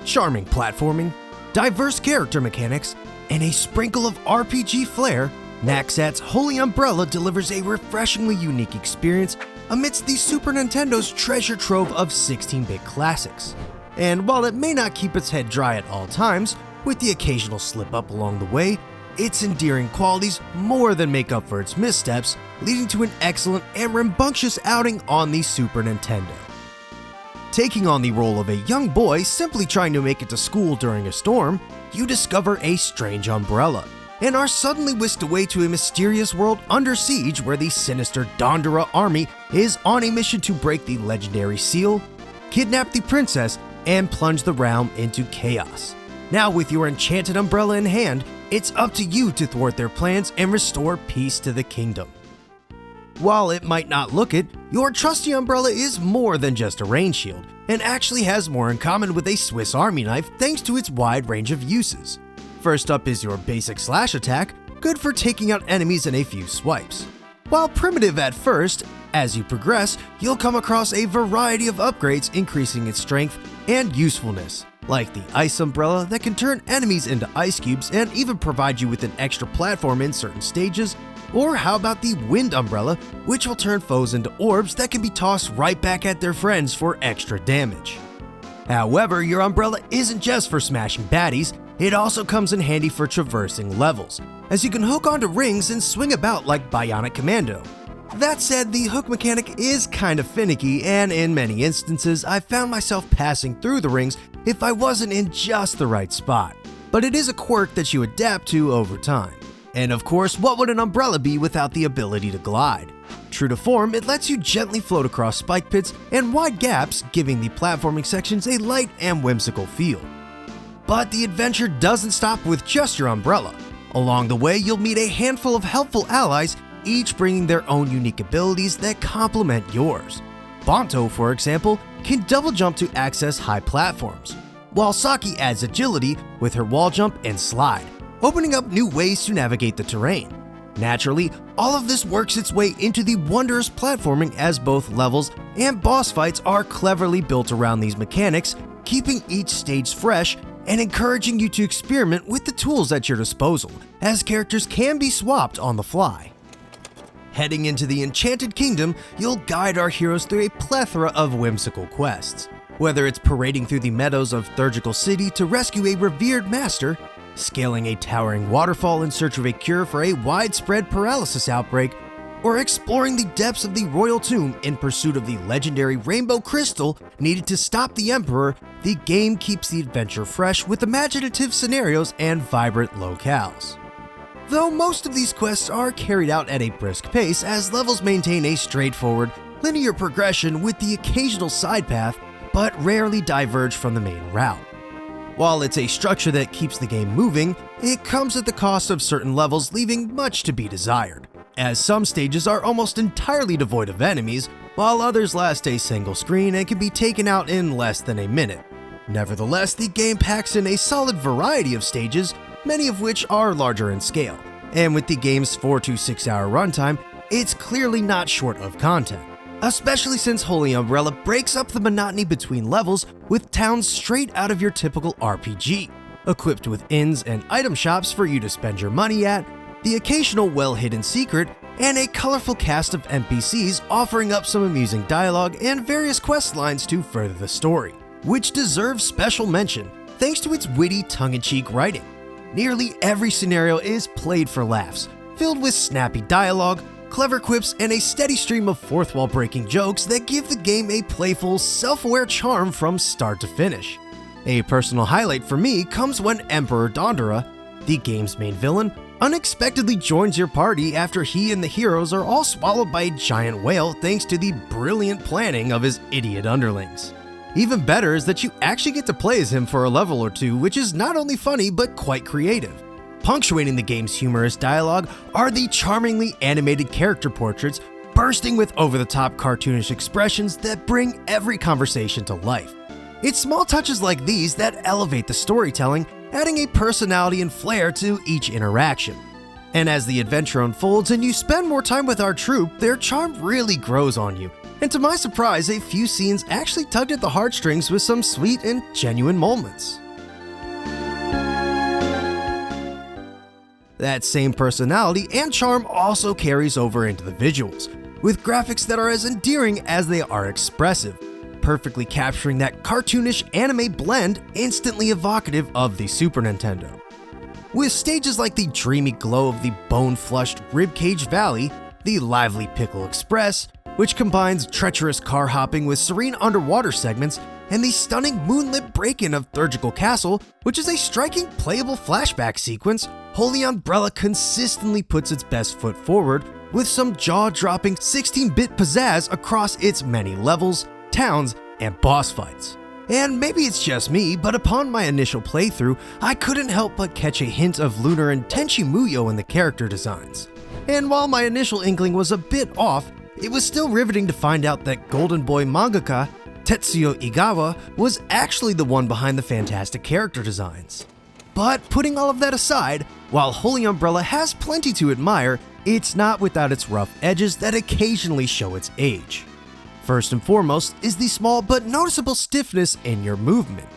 charming platforming, diverse character mechanics, and a sprinkle of RPG flair, Naxat's Holy Umbrella delivers a refreshingly unique experience amidst the Super Nintendo's treasure trove of 16-bit classics. And while it may not keep its head dry at all times, with the occasional slip-up along the way, its endearing qualities more than make up for its missteps, leading to an excellent and rambunctious outing on the Super Nintendo. Taking on the role of a young boy simply trying to make it to school during a storm, you discover a strange umbrella, and are suddenly whisked away to a mysterious world under siege where the sinister Dondera army is on a mission to break the legendary seal, kidnap the princess, and plunge the realm into chaos. Now with your enchanted umbrella in hand, it's up to you to thwart their plans and restore peace to the kingdom. While it might not look it, your trusty umbrella is more than just a rain shield, and actually has more in common with a Swiss Army knife thanks to its wide range of uses. First up is your basic slash attack, good for taking out enemies in a few swipes. While primitive at first, as you progress, you'll come across a variety of upgrades increasing its strength and usefulness, like the ice umbrella that can turn enemies into ice cubes and even provide you with an extra platform in certain stages, or how about the wind umbrella, which will turn foes into orbs that can be tossed right back at their friends for extra damage. However, your umbrella isn't just for smashing baddies, it also comes in handy for traversing levels, as you can hook onto rings and swing about like Bionic Commando. That said, the hook mechanic is kind of finicky, and in many instances I found myself passing through the rings if I wasn't in just the right spot. But it is a quirk that you adapt to over time. And of course, what would an umbrella be without the ability to glide? True to form, it lets you gently float across spike pits and wide gaps, giving the platforming sections a light and whimsical feel. But the adventure doesn't stop with just your umbrella. Along the way, you'll meet a handful of helpful allies, each bringing their own unique abilities that complement yours. Bonto, for example, can double jump to access high platforms, while Saki adds agility with her wall jump and slide, opening up new ways to navigate the terrain. Naturally, all of this works its way into the wondrous platforming, as both levels and boss fights are cleverly built around these mechanics, keeping each stage fresh and encouraging you to experiment with the tools at your disposal, as characters can be swapped on the fly. Heading into the Enchanted Kingdom, you'll guide our heroes through a plethora of whimsical quests. Whether it's parading through the meadows of Thurgical City to rescue a revered master, scaling a towering waterfall in search of a cure for a widespread paralysis outbreak, or exploring the depths of the royal tomb in pursuit of the legendary rainbow crystal needed to stop the Emperor, the game keeps the adventure fresh with imaginative scenarios and vibrant locales. Though most of these quests are carried out at a brisk pace, as levels maintain a straightforward, linear progression with the occasional side path, but rarely diverge from the main route. While it's a structure that keeps the game moving, it comes at the cost of certain levels leaving much to be desired, as some stages are almost entirely devoid of enemies, while others last a single screen and can be taken out in less than a minute. Nevertheless, the game packs in a solid variety of stages, many of which are larger in scale, and with the game's 4 to 6 hour runtime, it's clearly not short of content. Especially since Holy Umbrella breaks up the monotony between levels with towns straight out of your typical RPG, equipped with inns and item shops for you to spend your money at, the occasional well-hidden secret, and a colorful cast of NPCs offering up some amusing dialogue and various quest lines to further the story, which deserves special mention thanks to its witty, tongue-in-cheek writing. Nearly every scenario is played for laughs, filled with snappy dialogue, clever quips, and a steady stream of fourth-wall breaking jokes that give the game a playful, self-aware charm from start to finish. A personal highlight for me comes when Emperor Dondera, the game's main villain, unexpectedly joins your party after he and the heroes are all swallowed by a giant whale thanks to the brilliant planning of his idiot underlings. Even better is that you actually get to play as him for a level or two, which is not only funny but quite creative. Punctuating the game's humorous dialogue are the charmingly animated character portraits, bursting with over-the-top cartoonish expressions that bring every conversation to life. It's small touches like these that elevate the storytelling, adding a personality and flair to each interaction. And as the adventure unfolds and you spend more time with our troupe, their charm really grows on you, And to my surprise, a few scenes actually tugged at the heartstrings with some sweet and genuine moments. That same personality and charm also carries over into the visuals, with graphics that are as endearing as they are expressive, perfectly capturing that cartoonish anime blend instantly evocative of the Super Nintendo. With stages like the dreamy glow of the bone-flushed Ribcage Valley, the lively Pickle Express, which combines treacherous car hopping with serene underwater segments, and the stunning moonlit break-in of Thurgical Castle, which is a striking playable flashback sequence, Holy Umbrella consistently puts its best foot forward with some jaw-dropping 16-bit pizzazz across its many levels, towns, and boss fights. And maybe it's just me, but upon my initial playthrough, I couldn't help but catch a hint of Lunar and Tenchi Muyo in the character designs. And while my initial inkling was a bit off, it was still riveting to find out that Golden Boy mangaka Tetsuya Igawa was actually the one behind the fantastic character designs. But putting all of that aside, while Holy Umbrella has plenty to admire, it's not without its rough edges that occasionally show its age. First and foremost is the small but noticeable stiffness in your movement,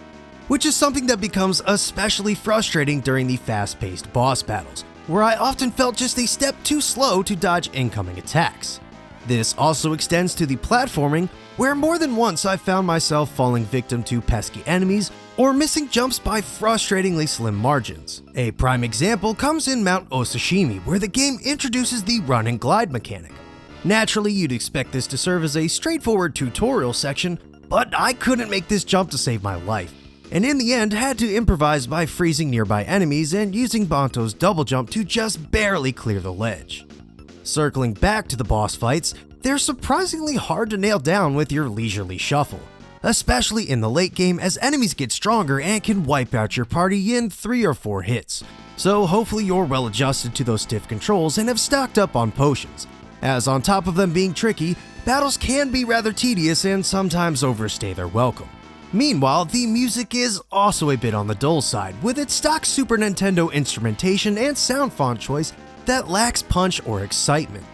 which is something that becomes especially frustrating during the fast-paced boss battles, where I often felt just a step too slow to dodge incoming attacks. This also extends to the platforming, where more than once I found myself falling victim to pesky enemies or missing jumps by frustratingly slim margins. A prime example comes in Mount Osashimi, where the game introduces the run and glide mechanic. Naturally, you'd expect this to serve as a straightforward tutorial section, but I couldn't make this jump to save my life, and in the end had to improvise by freezing nearby enemies and using Banto's double jump to just barely clear the ledge. Circling back to the boss fights, they're surprisingly hard to nail down with your leisurely shuffle, especially in the late game as enemies get stronger and can wipe out your party in 3 or 4 hits, so hopefully you're well adjusted to those stiff controls and have stocked up on potions, as on top of them being tricky, battles can be rather tedious and sometimes overstay their welcome. Meanwhile, the music is also a bit on the dull side, with its stock Super Nintendo instrumentation and sound font choice that lacks punch or excitement.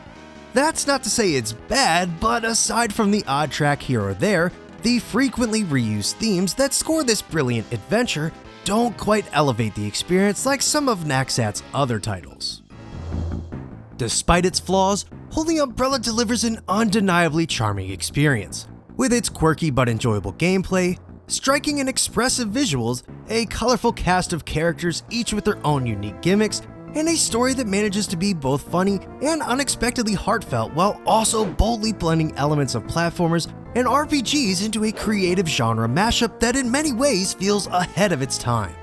That's not to say it's bad, but aside from the odd track here or there, the frequently reused themes that score this brilliant adventure don't quite elevate the experience like some of Naxat's other titles. Despite its flaws, Holy Umbrella delivers an undeniably charming experience, with its quirky but enjoyable gameplay, striking and expressive visuals, a colorful cast of characters each with their own unique gimmicks, and a story that manages to be both funny and unexpectedly heartfelt while also boldly blending elements of platformers and RPGs into a creative genre mashup that in many ways feels ahead of its time.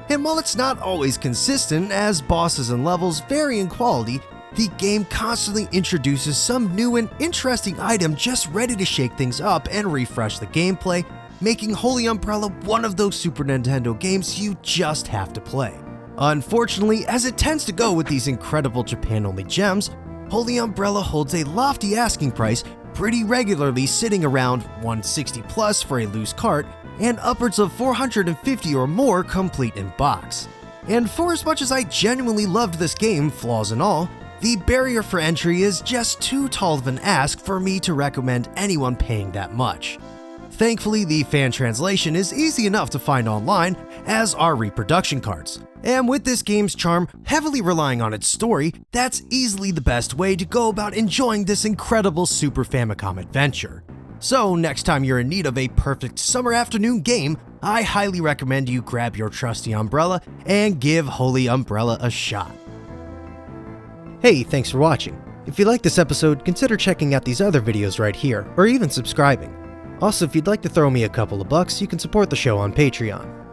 And while it's not always consistent, as bosses and levels vary in quality, the game constantly introduces some new and interesting item just ready to shake things up and refresh the gameplay, making Holy Umbrella one of those Super Nintendo games you just have to play. Unfortunately, as it tends to go with these incredible Japan-only gems, Holy Umbrella holds a lofty asking price, pretty regularly sitting around $160 plus for a loose cart and upwards of $450 or more complete in box. And for as much as I genuinely loved this game, flaws and all, the barrier for entry is just too tall of an ask for me to recommend anyone paying that much. Thankfully, the fan translation is easy enough to find online, as are reproduction cards. And with this game's charm heavily relying on its story, that's easily the best way to go about enjoying this incredible Super Famicom adventure. So next time you're in need of a perfect summer afternoon game, I highly recommend you grab your trusty umbrella and give Holy Umbrella a shot. Hey, thanks for watching. If you like this episode, consider checking out these other videos right here, or even subscribing. Also, if you'd like to throw me a couple of bucks, you can support the show on Patreon.